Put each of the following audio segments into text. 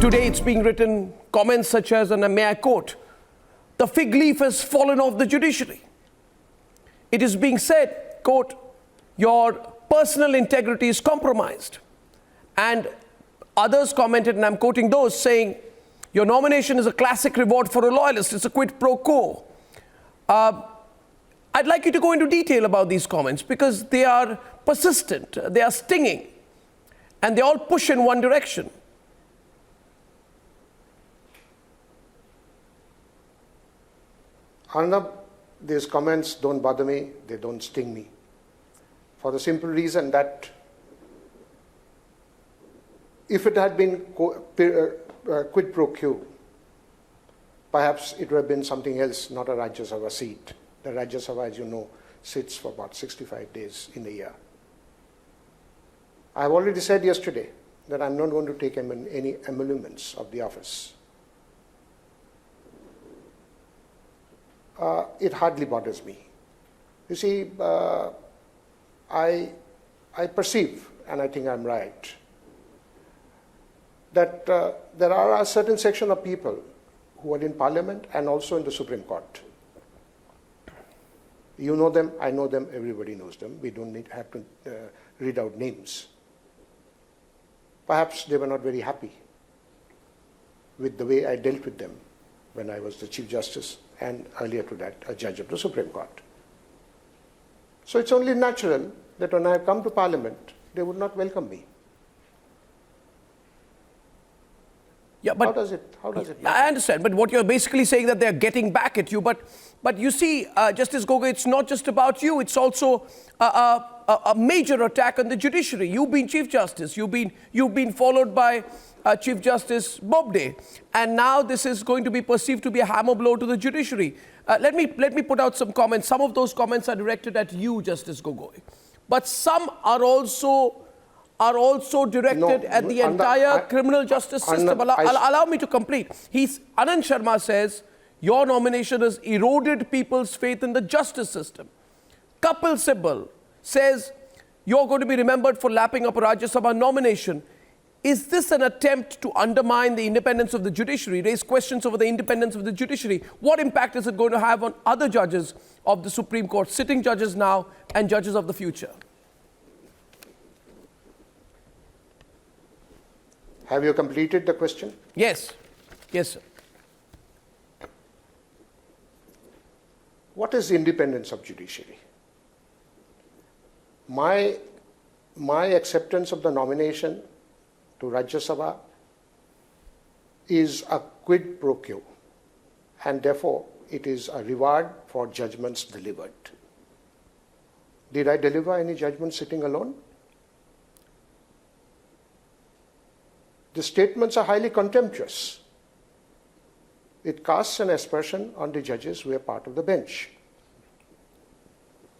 today it's being written comments such as, and may I quote, "The fig leaf has fallen off the judiciary." It is being said, quote, "Your personal integrity is compromised." And others commented, and I'm quoting those, saying, "Your nomination is a classic reward for a loyalist. It's a quid pro quo." I'd like you to go into detail about these comments because they are persistent, they are stinging, and they all push in one direction. Arnab, these comments don't bother me, they don't sting me. For the simple reason that if it had been quid pro quo, perhaps it would have been something else, not a Rajya Sabha seat. The Rajya Sabha, as you know, sits for about 65 days in a year. I've already said yesterday that I'm not going to take any emoluments of the office. It hardly bothers me. You see, I perceive, and I think I'm right, that there are a certain section of people who are in Parliament and also in the Supreme Court. You know them, I know them, everybody knows them. We don't have to read out names. Perhaps they were not very happy with the way I dealt with them when I was the Chief Justice and earlier to that, a judge of the Supreme Court. So it's only natural that when I come to Parliament, they would not welcome me. Yeah, but how does it I understand, but what you're basically saying that they're getting back at you. But you see, Justice Gogoi, it's not just about you. It's also a major attack on the judiciary. You've been Chief Justice. You've been followed by Chief Justice Bobde, and now this is going to be perceived to be a hammer blow to the judiciary. Let me put out some comments. Some of those comments are directed at you, Justice Gogoi, but some are also directed at the entire criminal justice system. Allow me to complete. Anand Sharma says, your nomination has eroded people's faith in the justice system. Kapil Sibal says, you're going to be remembered for lapping up a Rajya Sabha nomination. Is this an attempt to undermine the independence of the judiciary, raise questions over the independence of the judiciary? What impact is it going to have on other judges of the Supreme Court, sitting judges now and judges of the future? Have you completed the question? Yes. Yes, sir. What is independence of judiciary? My acceptance of the nomination to Rajya Sabha is a quid pro quo, and therefore it is a reward for judgments delivered. Did I deliver any judgment sitting alone? The statements are highly contemptuous. It casts an aspersion on the judges who are part of the bench.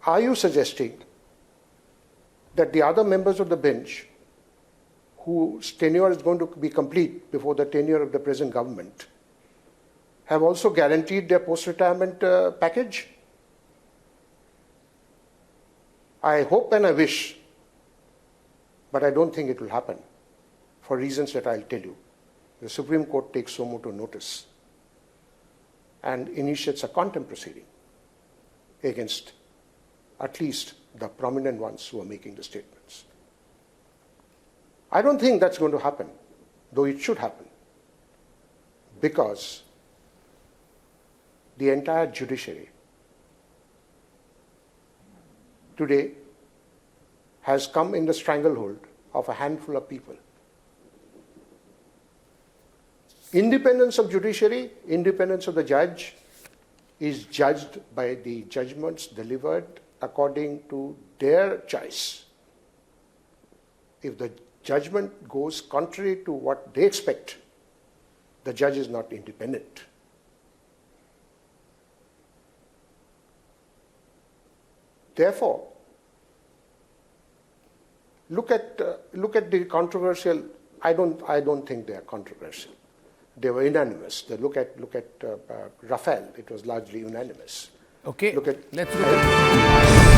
Are you suggesting that the other members of the bench whose tenure is going to be complete before the tenure of the present government have also guaranteed their post-retirement package? I hope and I wish, but I don't think it will happen for reasons that I'll tell you. The Supreme Court takes so much notice and initiates a contempt proceeding against at least the prominent ones who are making the statements. I don't think that's going to happen, though it should happen, because the entire judiciary today has come in the stranglehold of a handful of people. Independence of judiciary, independence of the judge is judged by the judgments delivered according to their choice. If the judgment goes contrary to what they expect, the judge is not independent. Therefore, look at the controversial. I don't think they are controversial. They were unanimous. Look at Rafale. It was largely unanimous. Okay. Let's look at